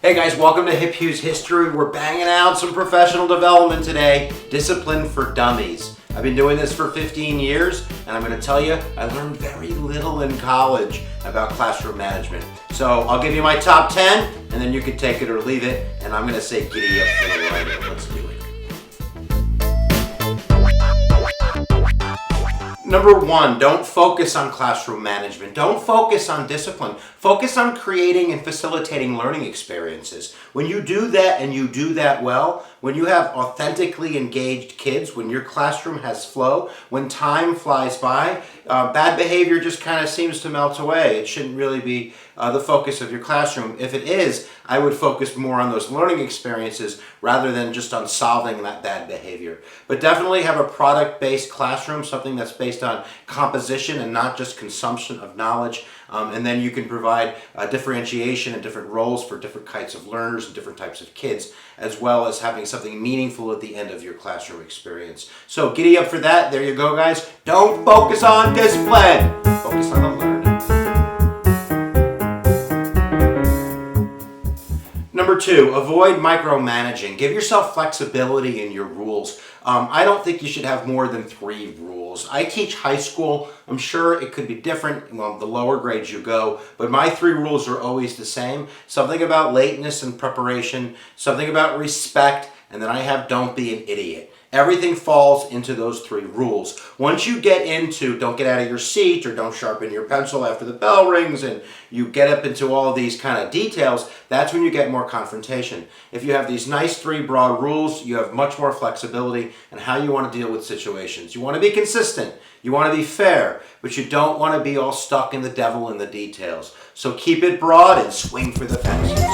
Hey guys, welcome to HIPHUGHES History. We're banging out some professional development today. Discipline for Dummies. I've been doing this for 15 years, and I'm going to tell you, I learned very little in college about classroom management. So I'll give you my top 10, and then you can take it or leave it, and I'm going to say giddy up for the ride. Let's do it. Number one, don't focus on classroom management. Don't focus on discipline. Focus on creating and facilitating learning experiences. When you do that and you do that well, when you have authentically engaged kids, when your classroom has flow, when time flies by, bad behavior just kind of seems to melt away. It shouldn't really be the focus of your classroom. If it is, I would focus more on those learning experiences rather than just on solving that bad behavior. But definitely have a product-based classroom, something that's based on composition and not just consumption of knowledge. And then you can provide differentiation and different roles for different types of learners and different types of kids, as well as having something meaningful at the end of your classroom experience. So giddy up for that. There you go, guys. Don't focus on discipline. Focus on the learning. Number two, avoid micromanaging. Give yourself flexibility in your rules. I don't think you should have more than 3 rules. I teach high school. I'm sure it could be different, well, the lower grades you go, but my 3 rules are always the same. Something about lateness and preparation, something about respect, and then I have don't be an idiot. Everything falls into those 3 rules. Once you get into don't get out of your seat or don't sharpen your pencil after the bell rings and you get up into all of these kind of details, that's when you get more confrontation. If you have these nice 3 broad rules, you have much more flexibility in how you want to deal with situations. You want to be consistent, you want to be fair, but you don't want to be all stuck in the devil in the details. So keep it broad and swing for the fences.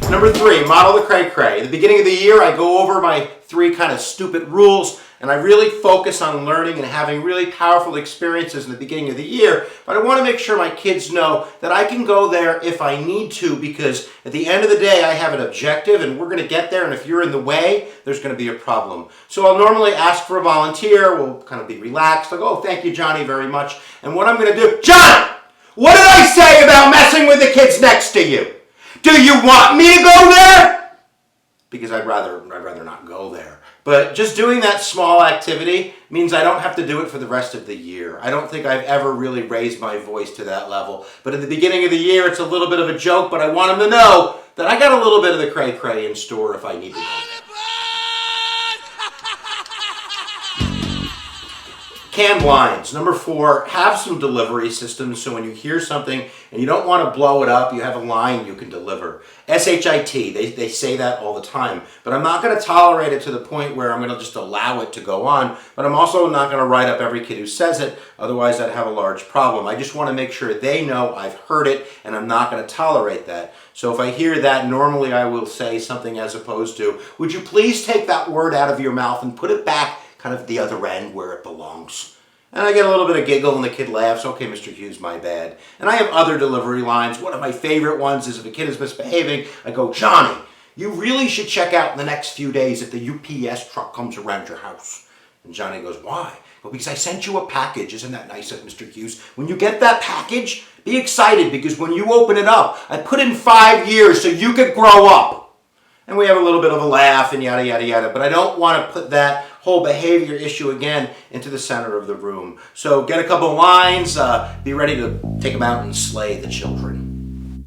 Number 3, model the cray-cray. At the beginning of the year, I go over my 3 kind of stupid rules, and I really focus on learning and having really powerful experiences in the beginning of the year, but I want to make sure my kids know that I can go there if I need to, because at the end of the day, I have an objective, and we're going to get there, and if you're in the way, there's going to be a problem. So I'll normally ask for a volunteer. We'll kind of be relaxed. I'll go, oh, thank you, Johnny, very much. And what I'm going to do, John, what did I say about messing with the kids next to you? Do you want me to go there? Because I'd rather not go there. But just doing that small activity means I don't have to do it for the rest of the year. I don't think I've ever really raised my voice to that level. But at the beginning of the year, it's a little bit of a joke, but I want them to know that I got a little bit of the cray-cray in store if I need to go. Canned lines. Number 4, have some delivery systems so when you hear something and you don't want to blow it up, you have a line you can deliver. SHIT, they say that all the time, but I'm not going to tolerate it to the point where I'm going to just allow it to go on, but I'm also not going to write up every kid who says it, otherwise I'd have a large problem. I just want to make sure they know I've heard it and I'm not going to tolerate that. So if I hear that, normally I will say something as opposed to, would you please take that word out of your mouth and put it back kind of the other end where it belongs. And I get a little bit of giggle and the kid laughs, okay, Mr. Hughes, my bad. And I have other delivery lines. One of my favorite ones is if a kid is misbehaving, I go, Johnny, you really should check out in the next few days if the UPS truck comes around your house. And Johnny goes, why? Well, because I sent you a package. Isn't that nice of Mr. Hughes? When you get that package, be excited because when you open it up, I put in 5 years so you could grow up. And we have a little bit of a laugh and yada, yada, yada. But I don't want to put that whole behavior issue again into the center of the room. So get a couple lines, be ready to take them out and slay the children.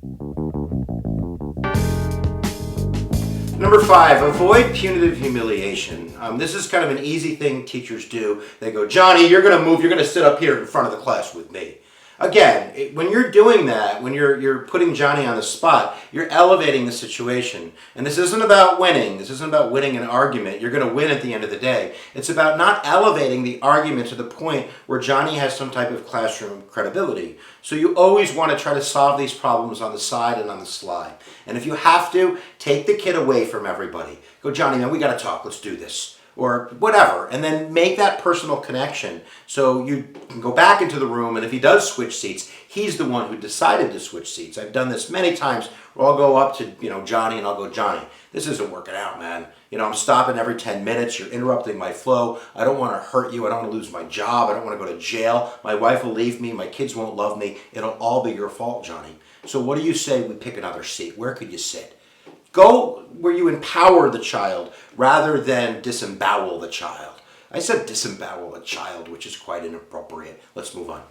Number 5, avoid punitive humiliation. This is kind of an easy thing teachers do. They go, Johnny, you're going to move, you're going to sit up here in front of the class with me. Again, when you're doing that, when you're putting Johnny on the spot, you're elevating the situation. And this isn't about winning. This isn't about winning an argument. You're going to win at the end of the day. It's about not elevating the argument to the point where Johnny has some type of classroom credibility. So you always want to try to solve these problems on the side and on the slide. And if you have to, take the kid away from everybody. Go, Johnny, man, we got to talk. Let's do this. Or whatever, and then make that personal connection so you can go back into the room, and if he does switch seats, he's the one who decided to switch seats. I've done this many times where I'll go up to Johnny and I'll go, Johnny, this isn't working out, man. You know, I'm stopping every 10 minutes. You're interrupting my flow. I don't want to hurt you. I don't want to lose my job. I don't want to go to jail. My wife will leave me. My kids won't love me. It'll all be your fault, Johnny. So what do you say we pick another seat? Where could you sit? Go where you empower the child rather than disembowel the child. I said disembowel a child, which is quite inappropriate. Let's move on.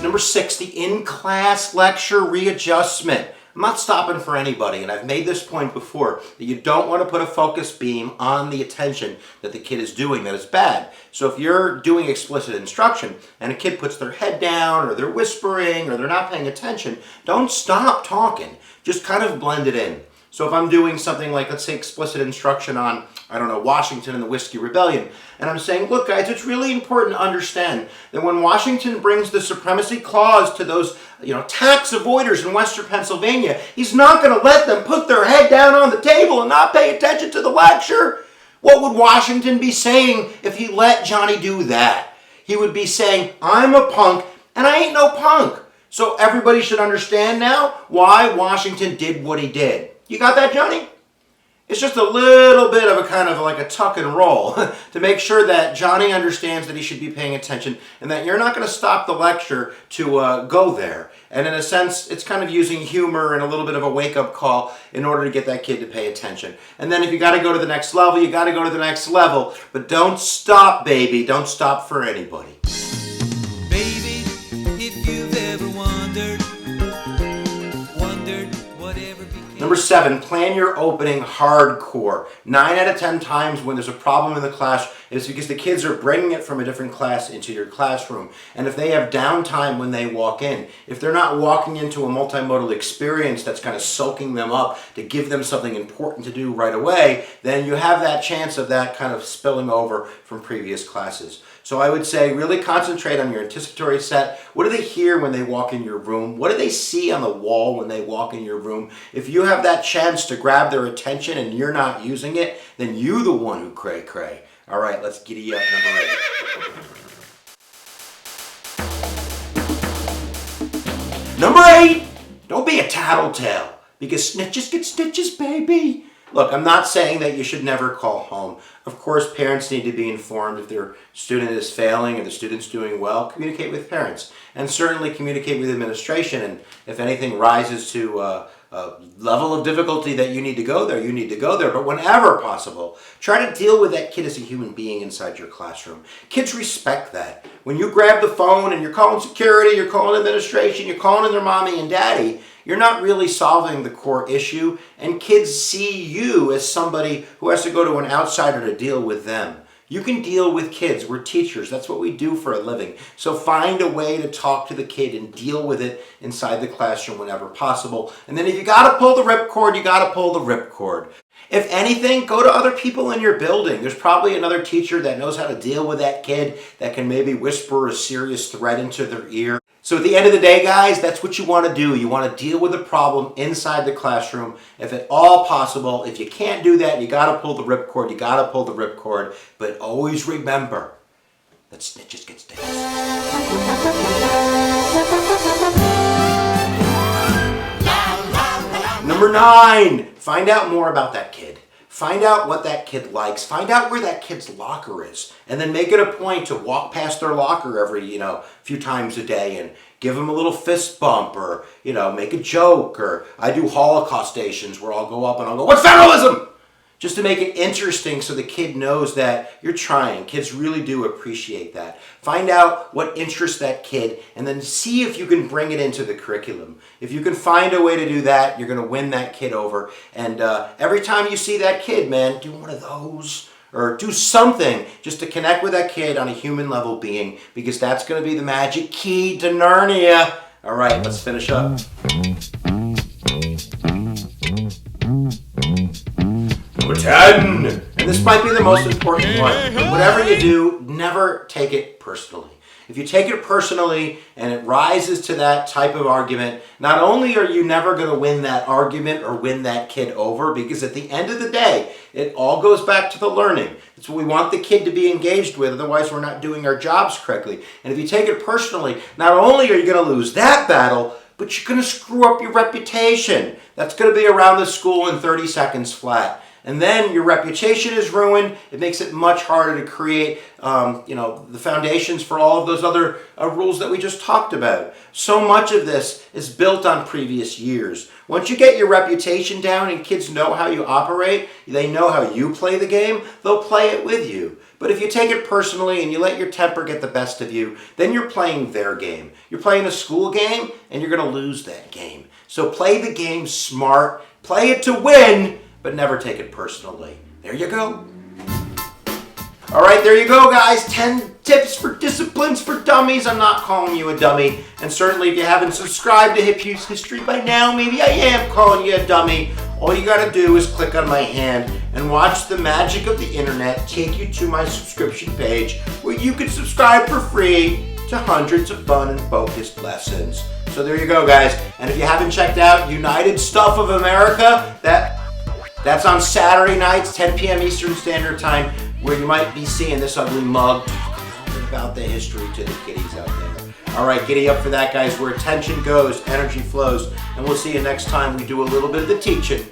Number 6, the in-class lecture readjustment. I'm not stopping for anybody, and I've made this point before, that you don't want to put a focus beam on the attention that the kid is doing that is bad. So if you're doing explicit instruction and a kid puts their head down or they're whispering or they're not paying attention, don't stop talking. Just kind of blend it in. So if I'm doing something like, let's say, explicit instruction on, I don't know, Washington and the Whiskey Rebellion, and I'm saying, look guys, it's really important to understand that when Washington brings the supremacy clause to those, tax avoiders in Western Pennsylvania, he's not going to let them put their head down on the table and not pay attention to the lecture. What would Washington be saying if he let Johnny do that? He would be saying, I'm a punk and I ain't no punk. So everybody should understand now why Washington did what he did. You got that, Johnny? It's just a little bit of a kind of like a tuck and roll to make sure that Johnny understands that he should be paying attention and that you're not going to stop the lecture to go there. And in a sense, it's kind of using humor and a little bit of a wake-up call in order to get that kid to pay attention. And then if you got to go to the next level, you got to go to the next level. But don't stop, baby. Don't stop for anybody. Baby, if you've ever wondered whatever became. Number 7, plan your opening hardcore. 9 out of 10 times when there's a problem in the class, it's because the kids are bringing it from a different class into your classroom. And if they have downtime when they walk in, if they're not walking into a multimodal experience that's kind of soaking them up to give them something important to do right away, then you have that chance of that kind of spilling over from previous classes. So I would say really concentrate on your anticipatory set. What do they hear when they walk in your room? What do they see on the wall when they walk in your room? If you have that chance to grab their attention and you're not using it, then you're the one who cray-cray. All right, let's giddy up number 8. Number 8, don't be a tattletale, because snitches get stitches, baby. Look, I'm not saying that you should never call home. Of course, parents need to be informed if their student is failing or the student's doing well. Communicate with parents, and certainly communicate with administration. And if anything rises to a level of difficulty that you need to go there, you need to go there. But whenever possible, try to deal with that kid as a human being inside your classroom. Kids respect that. When you grab the phone and you're calling security, you're calling administration, you're calling in their mommy and daddy, you're not really solving the core issue, and kids see you as somebody who has to go to an outsider to deal with them. You can deal with kids. We're teachers. That's what we do for a living. So find a way to talk to the kid and deal with it inside the classroom whenever possible. And then if you got to pull the ripcord, you got to pull the ripcord. If anything, go to other people in your building. There's probably another teacher that knows how to deal with that kid that can maybe whisper a serious threat into their ear. So at the end of the day, guys, that's what you want to do. You want to deal with the problem inside the classroom, if at all possible. If you can't do that, you got to pull the ripcord. You got to pull the ripcord. But always remember that snitches get stitches. Number 9, find out more about that kid. Find out what that kid likes. Find out where that kid's locker is. And then make it a point to walk past their locker every, few times a day and give them a little fist bump or, make a joke. Or I do Holocaust stations where I'll go up and I'll go, "What's federalism?" Just to make it interesting so the kid knows that you're trying. Kids really do appreciate that. Find out what interests that kid and then see if you can bring it into the curriculum. If you can find a way to do that, you're going to win that kid over. And every time you see that kid, man, do one of those or do something just to connect with that kid on a human level being, because that's going to be the magic key to Narnia. All right, let's finish up. Number 10, and this might be the most important one. Whatever you do, never take it personally. If you take it personally and it rises to that type of argument, not only are you never going to win that argument or win that kid over, because at the end of the day, it all goes back to the learning. It's what we want the kid to be engaged with, otherwise we're not doing our jobs correctly. And if you take it personally, not only are you going to lose that battle, but you're going to screw up your reputation. That's going to be around the school in 30 seconds flat. And then your reputation is ruined. It makes it much harder to create, the foundations for all of those other rules that we just talked about. So much of this is built on previous years. Once you get your reputation down and kids know how you operate, they know how you play the game, they'll play it with you. But if you take it personally and you let your temper get the best of you, then you're playing their game. You're playing a school game and you're going to lose that game. So play the game smart, play it to win, but never take it personally. There you go. All right, there you go, guys. 10 tips for disciplines for dummies. I'm not calling you a dummy. And certainly if you haven't subscribed to HIPHUGHES History by now, maybe I am calling you a dummy. All you gotta do is click on my hand and watch the magic of the internet take you to my subscription page where you can subscribe for free to hundreds of fun and focused lessons. So there you go, guys. And if you haven't checked out United Stuff of America, that's on Saturday nights, 10 p.m. Eastern Standard Time, where you might be seeing this ugly mug talk a little bit about the history to the kiddies out there. All right, giddy up for that, guys. Where attention goes, energy flows. And we'll see you next time we do a little bit of the teaching